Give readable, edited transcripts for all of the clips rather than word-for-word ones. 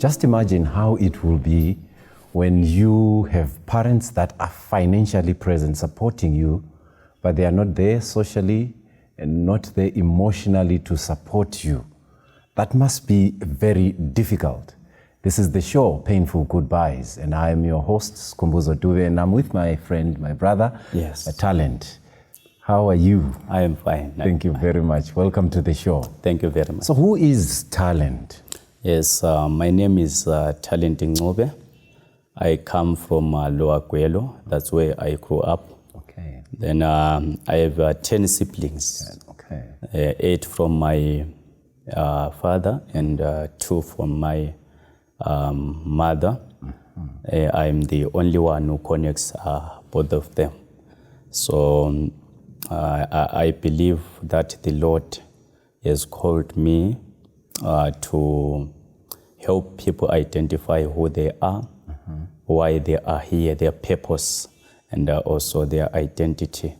just imagine how it will be when you have parents that are financially present, supporting you, but they are not there socially and not there emotionally to support you. That must be very difficult. This is the show, Painful Goodbyes, and I am your host, Skumbuzo Dube, and I'm with my friend, my brother, Yes. a talent. How are you? I am fine. Thank you very much. Welcome to the show. Thank you very much. So who is Talent? Yes, my name is Talent Ncube. I come from Lower Kwelo. That's where I grew up. Okay. Then I have 10 siblings. Okay. 8 from my father and 2 from my mother. Mm-hmm. I'm the only one who connects both of them. So I believe that the Lord has called me to help people identify who they are, mm-hmm. why they are here, their purpose, and also their identity.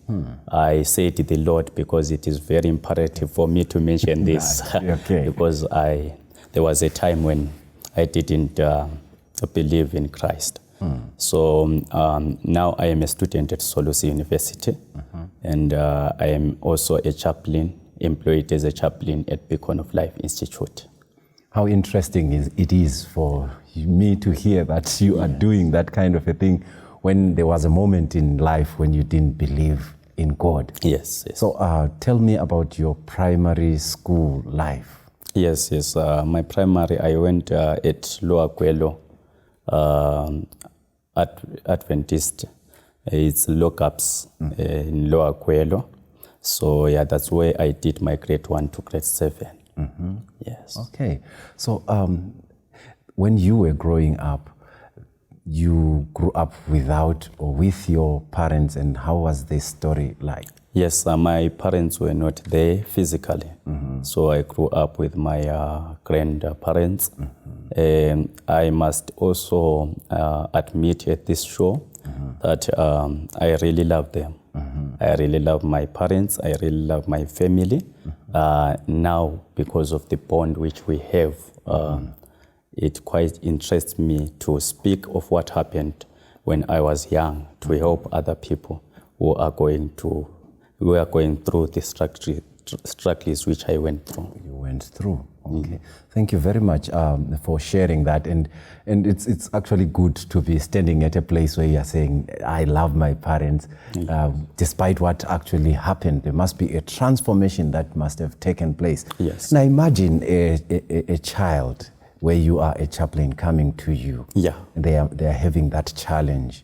I say to the Lord because it is very imperative for me to mention this. Okay. Because there was a time when I didn't believe in Christ. So now I am a student at Solusi University, mm-hmm. and I am also a chaplain, employed as a chaplain at Beacon of Life Institute. How interesting it is for me to hear that you are doing that kind of a thing when there was a moment in life when you didn't believe in God. Yes, yes. So tell me about your primary school life. Yes. My primary, I went at Lower Kwelo Adventist. It's lockups in Lower Kwelo. So yeah, that's where I did my grade 1 to grade 7. Mm-hmm. Yes. Okay. So when you were growing up, you grew up without or with your parents, and how was the story like? Yes, my parents were not there physically. Mm-hmm. So I grew up with my grandparents. Mm-hmm. I must also admit at this show that I really love them. Mm-hmm. I really love my parents. I really love my family. Mm-hmm. Now, because of the bond which we have, it quite interests me to speak of what happened when I was young, to help other people who are going through the struggles which I went through. You went through. Okay. Thank you very much for sharing that. And it's actually good to be standing at a place where you are saying, I love my parents, despite what actually happened. There must be a transformation that must have taken place. Yes. Now imagine a child where you are a chaplain coming to you. Yeah. And they are having that challenge.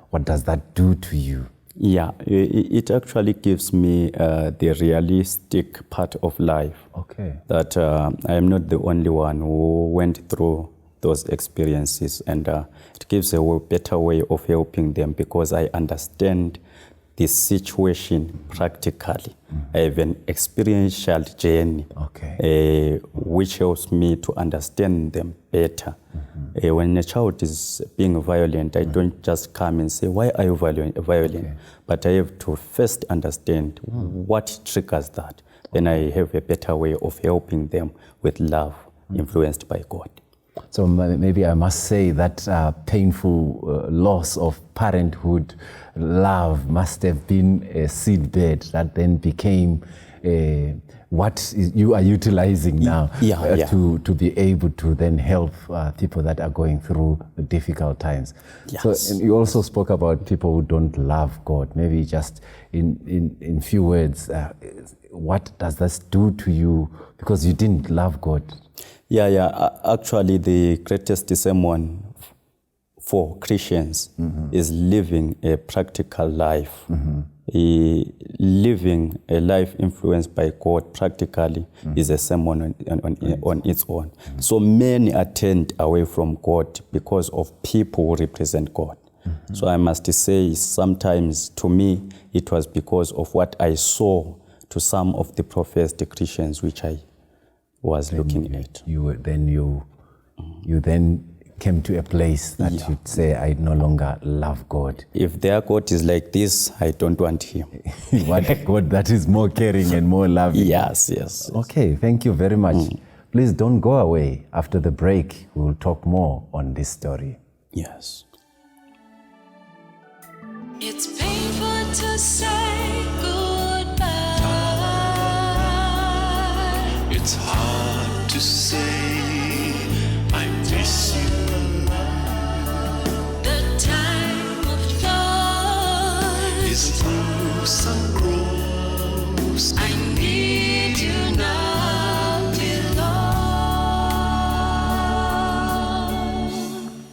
What does that do to you? Yeah, it actually gives me the realistic part of life. Okay. That I am not the only one who went through those experiences, and it gives a better way of helping them because I understand the situation practically. I have an experiential journey, which helps me to understand them better. When a child is being violent, I don't just come and say, why are you violent? Okay. But I have to first understand what triggers that. Then I have a better way of helping them with love, influenced by God. So maybe I must say that painful loss of parenthood, love must have been a seedbed that then became what you are utilizing now to be able to then help people that are going through difficult times. Yes. So, and you also spoke about people who don't love God. Maybe just in few words, what does this do to you because you didn't love God? Yeah. Actually, the greatest sermon for Christians is living a practical life. Living a life influenced by God practically is a sermon on its own. So many are turned away from God because of people who represent God. So I must say sometimes to me it was because of what I saw to some of the professed Christians which I was looking at. You then came to a place that you'd say, I no longer love God. If their God is like this, I don't want him. What God that is more caring and more loving. Yes. Okay, thank you very much. Please don't go away. After the break, we will talk more on this story. Yes. It's painful to say goodbye. It's hard to say I miss you. The time of thought Is through some rose. I need you now, beloved.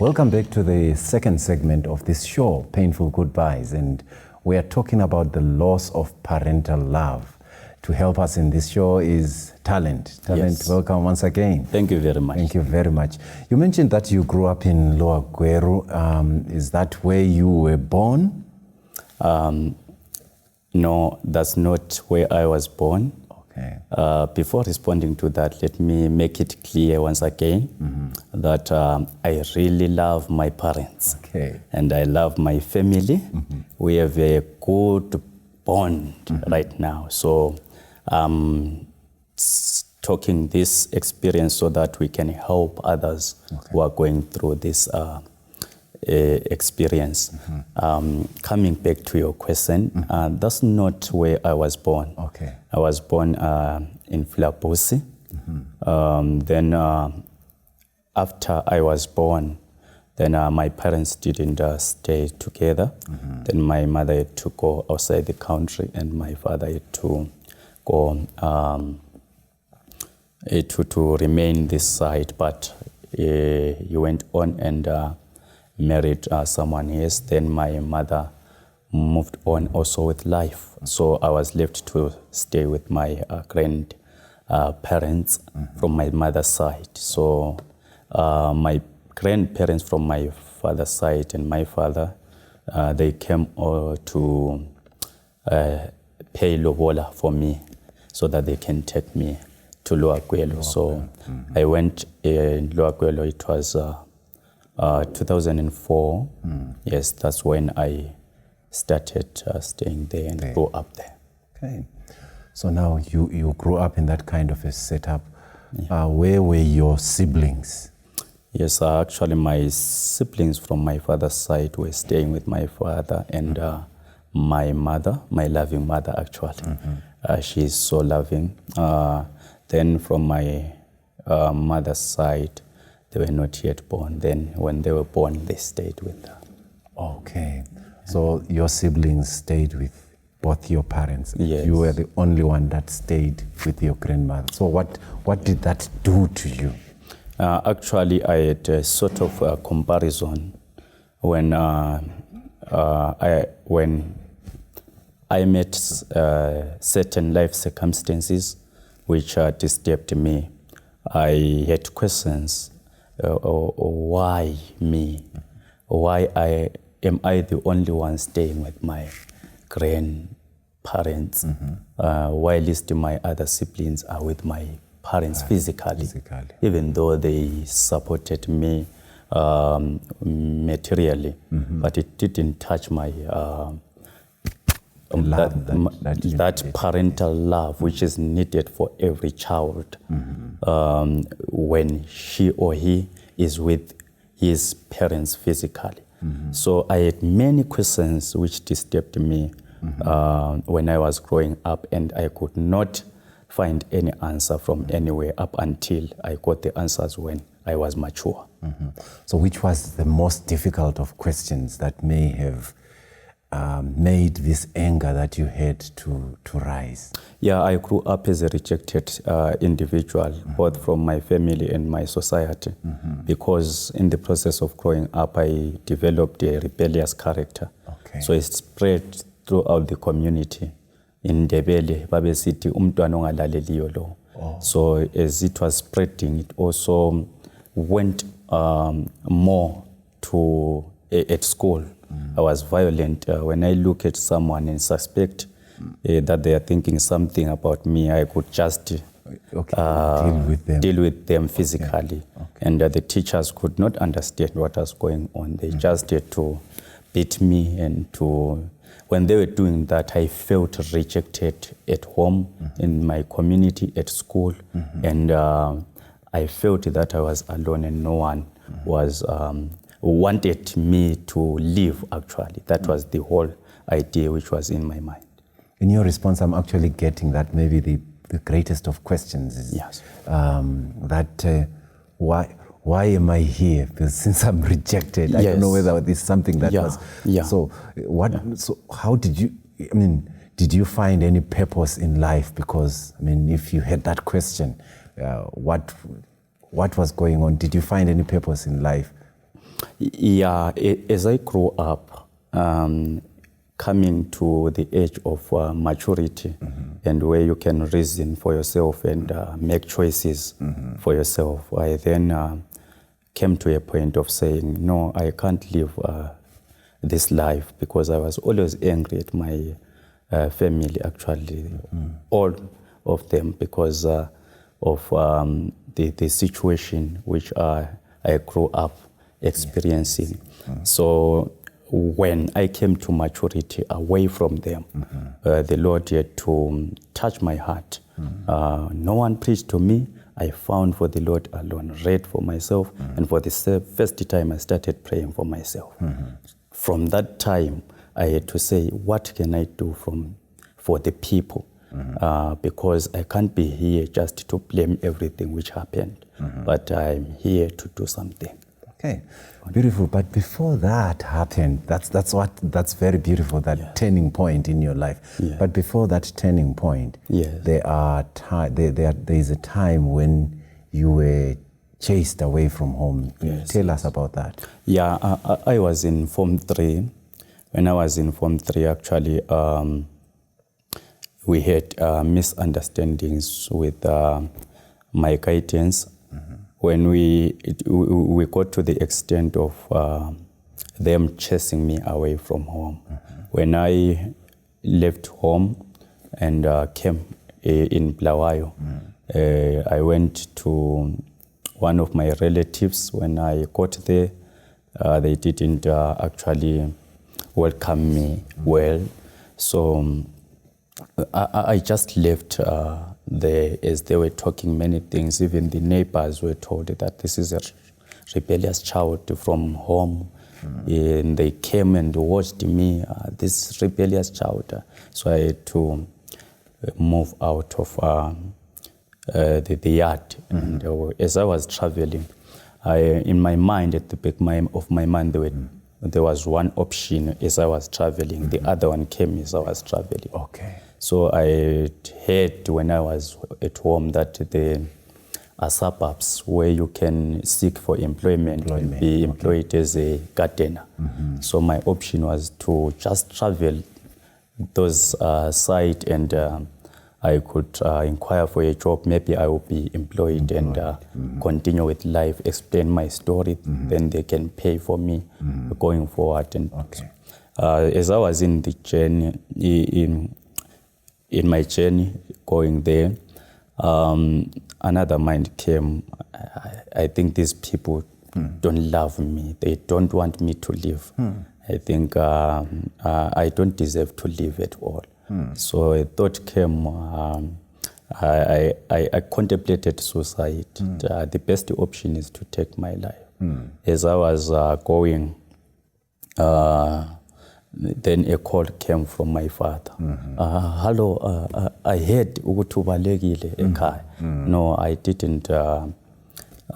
Welcome back to the second segment of this show, Painful Goodbyes, and we are talking about the loss of parental love. To help us in this show is Talent. Talent, Yes. welcome once again. Thank you very much. Thank you very much. You mentioned that you grew up in Lower Gweru. Is that where you were born? No, that's not where I was born. Okay. Before responding to that, let me make it clear once again that I really love my parents. Okay. And I love my family. We have a good bond right now. So I'm talking this experience so that we can help others who are going through this experience. Coming back to your question, that's not where I was born. Okay. I was born in Flabusi. Then after I was born, then my parents didn't stay together. Then my mother had to go outside the country and my father had to go to remain this side. But he went on and married someone else. Then my mother moved on also with life. So I was left to stay with my grandparents from my mother's side. So my grandparents from my father's side and my father, they came to pay lobola for me so that they can take me to Lower Gweru. So I went in Lower Gweru. It was 2004. Yes, that's when I started staying there and grew up there. Okay. So now you grew up in that kind of a setup. Where were your siblings? Yes, actually my siblings from my father's side were staying with my father and my mother, my loving mother actually. She's so loving. Then from my mother's side, they were not yet born. Then when they were born, they stayed with her. Okay. So your siblings stayed with both your parents. Yes. You were the only one that stayed with your grandmother. So what did that do to you? Actually, I had a sort of a comparison when I met certain life circumstances which disturbed me. I had questions. Why me? Why am I the only one staying with my grandparents, whilst my other siblings are with my parents physically, even though they supported me materially, but it didn't touch my that parental love which is needed for every child when she or he is with his parents physically. So I had many questions which disturbed me when I was growing up, and I could not find any answer from anywhere up until I got the answers when I was mature. So which was the most difficult of questions that may have made this anger that you had to rise? Yeah, I grew up as a rejected individual, both from my family and my society, because in the process of growing up, I developed a rebellious character. Okay. So it spread throughout the community. In Ndebele, babesithi umntwana ongalaleliyo lo. So as it was spreading, it also went more to at school. I was violent. When I look at someone and suspect that they are thinking something about me, I could just deal with them physically. And the teachers could not understand what was going on. They just had to beat me, and when they were doing that, I felt rejected at home, in my community, at school, and I felt that I was alone and no one was wanted me to live, actually. That was the whole idea which was in my mind. In your response, I'm actually getting that maybe the greatest of questions is Yes. Why am I here? Because since I'm rejected, I don't know Yes. whether this is something that Yeah, was. yeah. So So how did you? I mean, did you find any purpose in life? Because I mean, if you had that question, what was going on? Did you find any purpose in life? Yeah, as I grew up, coming to the age of maturity, and where you can reason for yourself and make choices for yourself, I then came to a point of saying, no, I can't live this life, because I was always angry at my family, actually, all of them, because of the situation which I grew up experiencing. So when I came to maturity away from them, the Lord had to touch my heart. No one preached to me. I found for the Lord alone, read for myself, and for the first time I started praying for myself. From that time, I had to say, what can I do for the people? Because I can't be here just to blame everything which happened, but I'm here to do something. Okay, beautiful. But before that happened, that's very beautiful. That turning point in your life. Yeah. But before that turning point, Yes. there is a time when you were chased away from home. Yes. Tell us about that. Yeah, I was in Form 3. When I was in Form 3, actually, we had misunderstandings with my guidance. When we got to the extent of them chasing me away from home. When I left home and came in Blawayo, I went to one of my relatives. When I got there, they didn't actually welcome me well. So I just left there as they were talking many things. Even the neighbors were told that this is a rebellious child from home. And they came and watched me, this rebellious child. So I had to move out of the yard. And as I was traveling, in my mind, at the back of my mind, there was one option as I was traveling. The other one came as I was traveling. Okay. So I heard when I was at home that there are suburbs where you can seek for employment and be employed as a gardener. So my option was to just travel those sites and I could inquire for a job. Maybe I will be employed and continue with life, explain my story. Then they can pay for me going forward. And as I was in the journey, in my journey going there, another mind came. I think these people don't love me. They don't want me to live. I think I don't deserve to live at all. So a thought came. I contemplated suicide. The best option is to take my life. As I was going, then a call came from my father. Hello, I heard ukuthi ubalekile ekhaya. No, I didn't.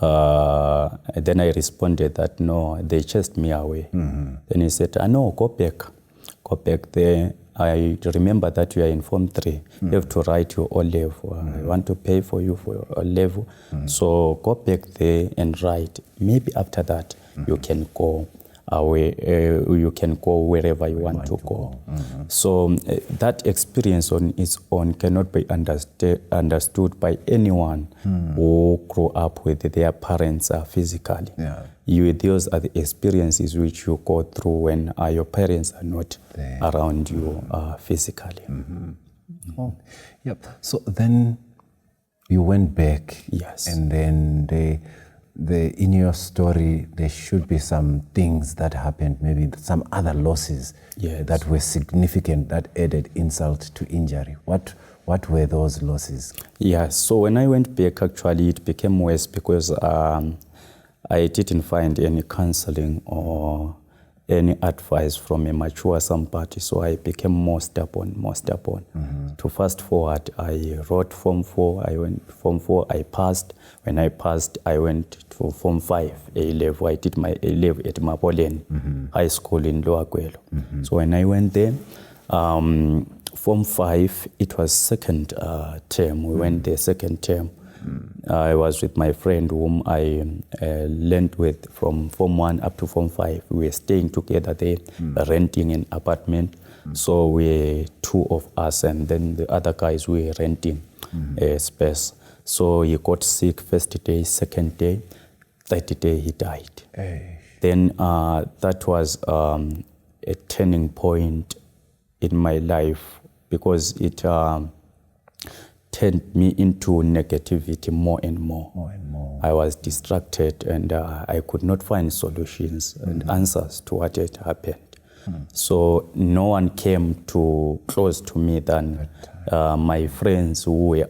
Then I responded that no, they chased me away. Then he said, no, go back there. I remember that you are in Form 3. You have to write your O level. I want to pay for you for your O level. So go back there and write. Maybe after that you can go away. You can go wherever you want to go. So that experience on its own cannot be understood by anyone who grew up with their parents physically. Those are the experiences which you go through when your parents are not around you physically. Oh, yep. So then you went back. Yes. And then in your story, there should be some things that happened, maybe some other losses Yes. that were significant, that added insult to injury. What What were those losses? Yeah, so when I went back, actually, it became worse because I didn't find any counseling or any advice from a mature somebody, so I became more stubborn. To fast forward, I wrote Form 4, I went Form 4, I passed. When I passed, I went to Form 5, A-level. I did my A-level at Mapolen High School in Lower Gwelo. So when I went there, Form 5, it was second term. We went there second term. I was with my friend whom I learned with from Form 1 up to Form 5. We were staying together there, renting an apartment. So we two of us, and then the other guys were renting a space. So he got sick first day, second day, third day he died. Then that was a turning point in my life because it turned me into negativity more and more. I was distracted and I could not find solutions and answers to what had happened. So no one came too close to me than my friends who were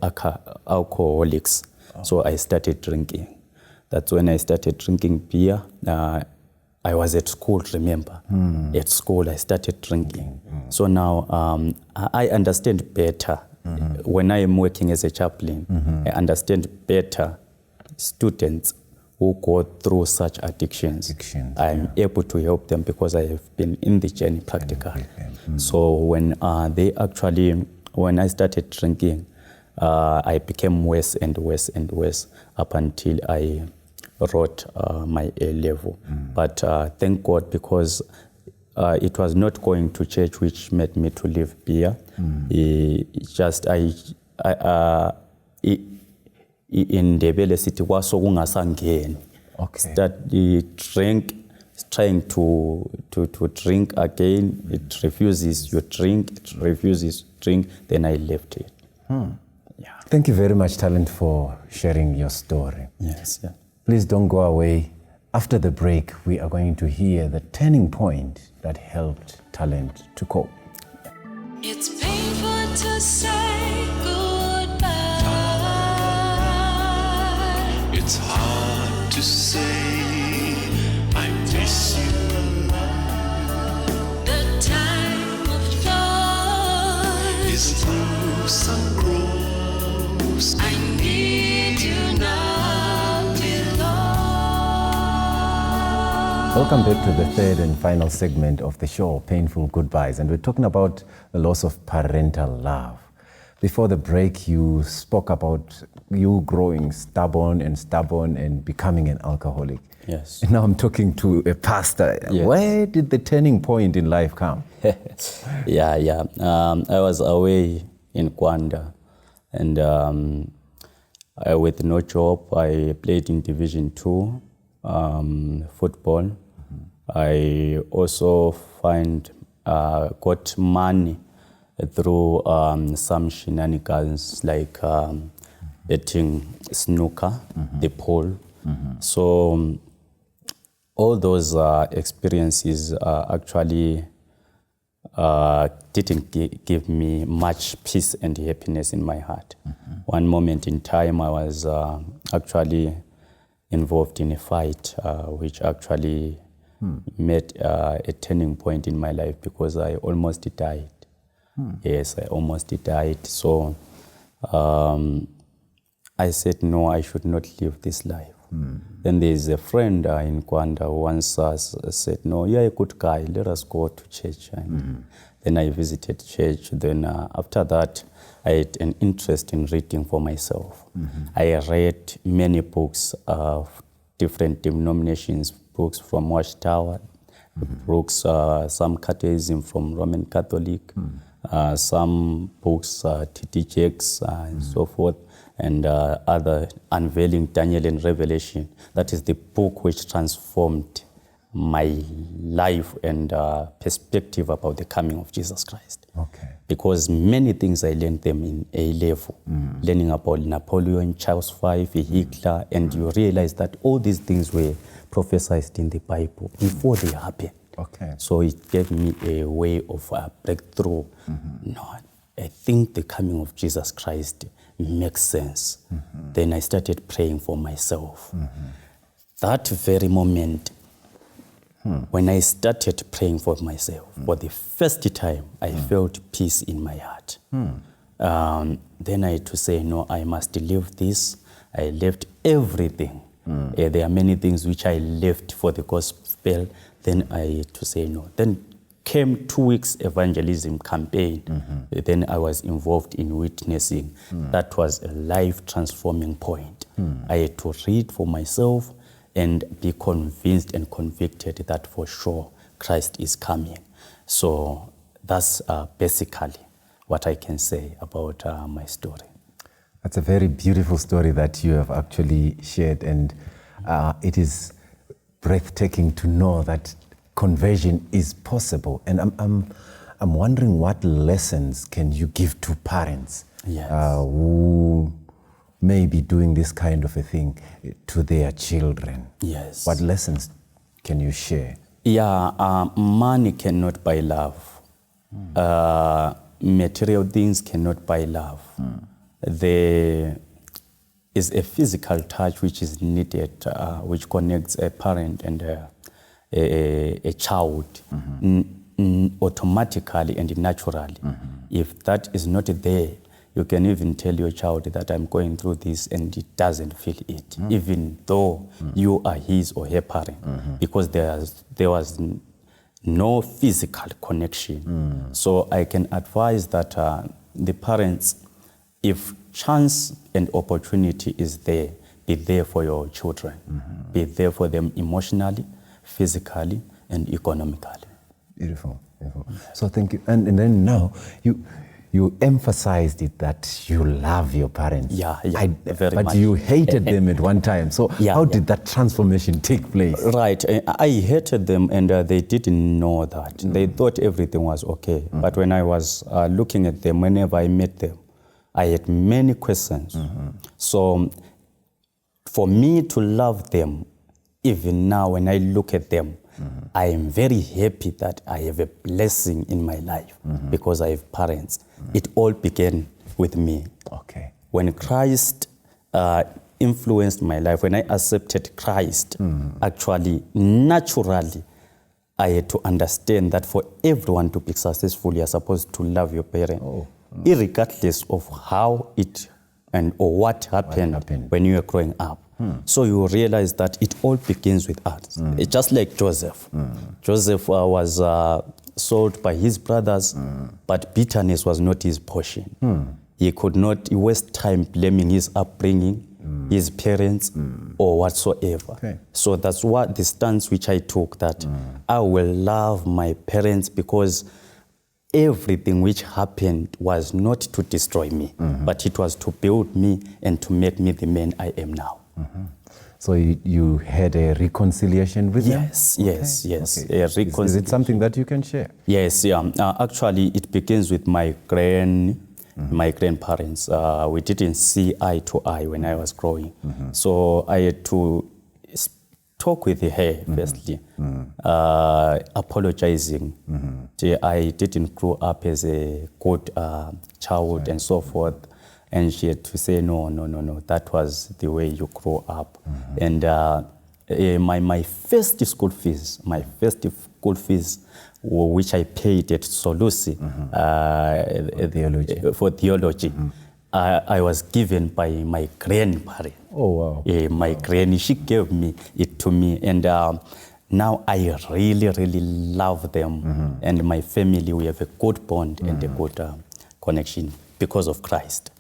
alcoholics. So I started drinking. That's when I started drinking beer. I was at school, remember? At school, I started drinking. So now I understand better. When I am working as a chaplain, I understand better students who go through such addictions. I am able to help them because I have been in the journey practically. So when when I started drinking, I became worse and worse and worse up until I wrote my A-level. But thank God, because it was not going to church which made me to leave beer. In the Bele City was kungasangeni. Trying to drink again. It refuses. You drink. It refuses. Drink. Then I left it. Yeah. Thank you very much, Talent, for sharing your story. Yes. Yeah. Please don't go away. After the break, we are going to hear the turning point that helped Talent to cope. It's painful to say goodbye. It's hard to say I miss you. The time of thought Is through some groves. I need you now, dear Lord. Welcome back to the third and final segment of the show, Painful Goodbyes. And we're talking about the loss of parental love. Before the break, you spoke about you growing stubborn and becoming an alcoholic. Yes. And now I'm talking to a pastor. Yes. Where did the turning point in life come? Yeah. I was away in Kwanda, and with no job, I played in Division 2 football. I also got money through some shenanigans like betting snooker, the pool. So all those experiences actually didn't give me much peace and happiness in my heart. One moment in time, I was actually involved in a fight, which actually made a turning point in my life because I almost died. Yes, I almost died. So I said, no, I should not live this life. Then there's a friend in Kwanda who once said, no, you're a good guy, let us go to church. And then I visited church. Then after that, I had an interest in reading for myself. I read many books of different denominations, books from Watchtower, books, some catechism from Roman Catholic, some books, T.D. Jakes, and so forth, and other Unveiling Daniel and Revelation. That is the book which transformed my life and perspective about the coming of Jesus Christ. Okay. Because many things I learned them in A-level, learning about Napoleon, Charles V, Hitler, and you realize that all these things were prophesied in the Bible before they happened. Okay. So it gave me a way of breakthrough. No, I think the coming of Jesus Christ makes sense. Then I started praying for myself. That very moment, when I started praying for myself, for the first time, I felt peace in my heart. Then I had to say, no, I must leave this. I left everything. There are many things which I left for the gospel. Then I had to say no. Then came 2 weeks evangelism campaign. Then I was involved in witnessing. That was a life transforming point. I had to read for myself and be convinced and convicted that for sure Christ is coming. So that's basically what I can say about my story. That's a very beautiful story that you have actually shared, and it is breathtaking to know that conversion is possible. And I'm wondering, what lessons can you give to parents who may be doing this kind of a thing to their children? Yes. What lessons can you share? Yeah, money cannot buy love. Material things cannot buy love. There is a physical touch which is needed, which connects a parent and a child automatically and naturally. If that is not there, you can even tell your child that I'm going through this, and it doesn't feel it, even though you are his or her parent, because there was no physical connection. So I can advise that the parents, if chance and opportunity is there, be there for your children. Be there for them emotionally, physically, and economically. Beautiful, beautiful. So thank you. And then now, you emphasized it that you love your parents. Yeah, very but much. you hated them at one time. So how did that transformation take place? Right. I hated them, and they didn't know that. They thought everything was okay. But when I was looking at them, whenever I met them, I had many questions. So for me to love them, even now when I look at them, I am very happy that I have a blessing in my life because I have parents. It all began with me. Okay. When Christ influenced my life, when I accepted Christ, actually, naturally, I had to understand that for everyone to be successful, you're supposed to love your parent, irregardless of how it or what happened when you were growing up. So you realize that it all begins with us. It's just like Joseph. Joseph was sold by his brothers, but bitterness was not his portion. He could not waste time blaming his upbringing, his parents, or whatsoever. Okay. So that's what the stance which I took, that I will love my parents because everything which happened was not to destroy me, but it was to build me and to make me the man I am now. So you had a reconciliation with them? Yes. Okay. A Is it something that you can share? Yes, actually, it begins with my grandparents. We didn't see eye to eye when I was growing. So I had to talk with her firstly, apologizing. I didn't grow up as a good child and so forth. And she had to say, no, that was the way you grew up. And my first school fees, which I paid at Solusi for theology, I was given by my grandparent. Oh, wow. My granny, she gave me it to me. And now I really, really love them. And my family, we have a good bond and a good connection because of Christ.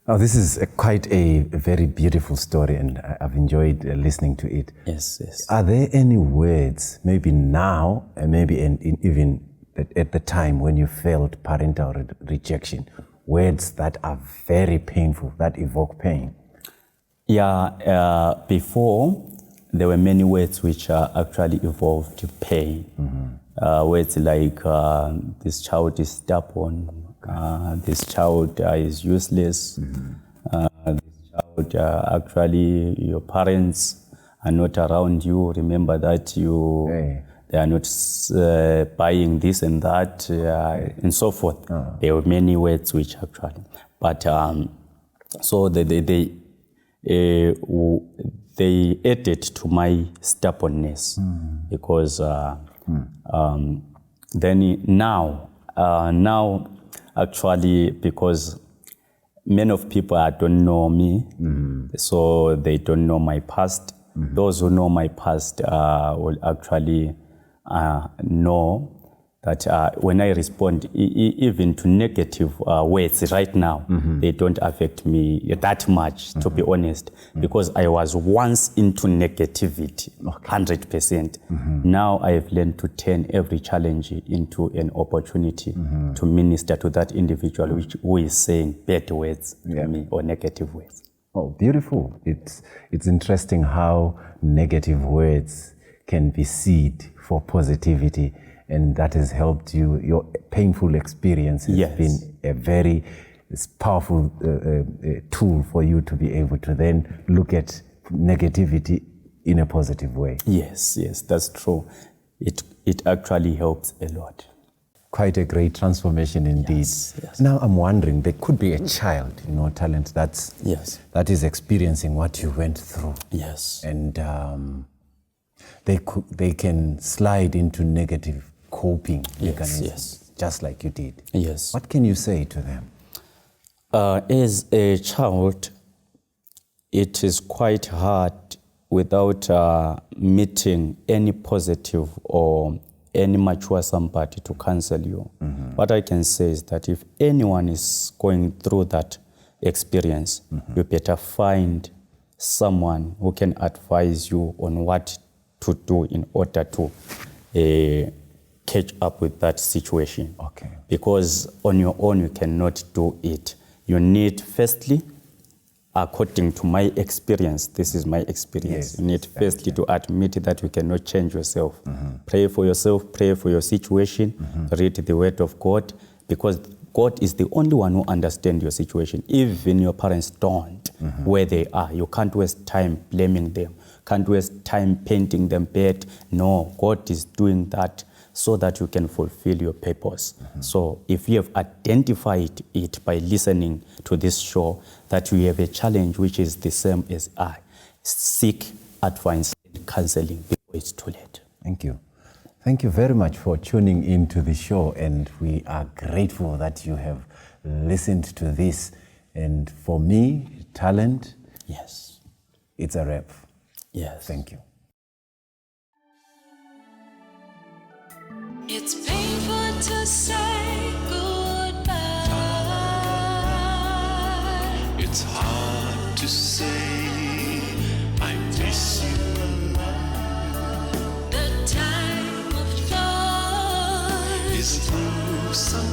Now, this is quite a very beautiful story, and I've enjoyed listening to it. Yes. Are there any words, maybe now, and maybe even at the time when you felt parental rejection, words that are very painful, that evoke pain? Yeah, before, there were many words which actually evoked pain. Words like, this child is stubborn, this child is useless, this child, actually, your parents are not around you. Remember that They are not buying this and that and so forth. There were many words which actually, but so they added to my stubbornness because then now actually, because many of people don't know me, so they don't know my past. Those who know my past will actually know that when I respond even to negative words right now, they don't affect me that much, to be honest, because I was once into negativity, 100%. Now I have learned to turn every challenge into an opportunity to minister to that individual who is saying bad words to me or negative words. Oh, beautiful. It's interesting how negative words can be seed for positivity, and that has helped you. Your painful experience has been a very powerful tool for you to be able to then look at negativity in a positive way. Yes, that's true. It actually helps a lot. Quite a great transformation indeed. Yes. Now I'm wondering, there could be a child, talent that is experiencing what you went through. Yes. And they can slide into negative coping mechanisms, just like you did. Yes. What can you say to them? As a child, it is quite hard without meeting any positive or any mature somebody to counsel you. What I can say is that if anyone is going through that experience, you better find someone who can advise you on what to do in order to catch up with that situation. Okay. Because on your own, you cannot do it. You need, firstly, according to my experience, this is my experience, you need firstly to admit that you cannot change yourself. Pray for yourself, pray for your situation, read the word of God, because God is the only one who understands your situation. Even your parents don't, where they are. You can't waste time blaming them, can't waste time painting them bad. No, God is doing that so that you can fulfill your purpose. So if you have identified it by listening to this show, that you have a challenge which is the same as I, seek advice and counseling before it's too late. Thank you. Thank you very much for tuning in to the show, and we are grateful that you have listened to this. And for me, talent, Yes. it's a wrap. Yes. Thank you. It's painful to say goodbye. It's hard to say I miss you. The time of love Is through some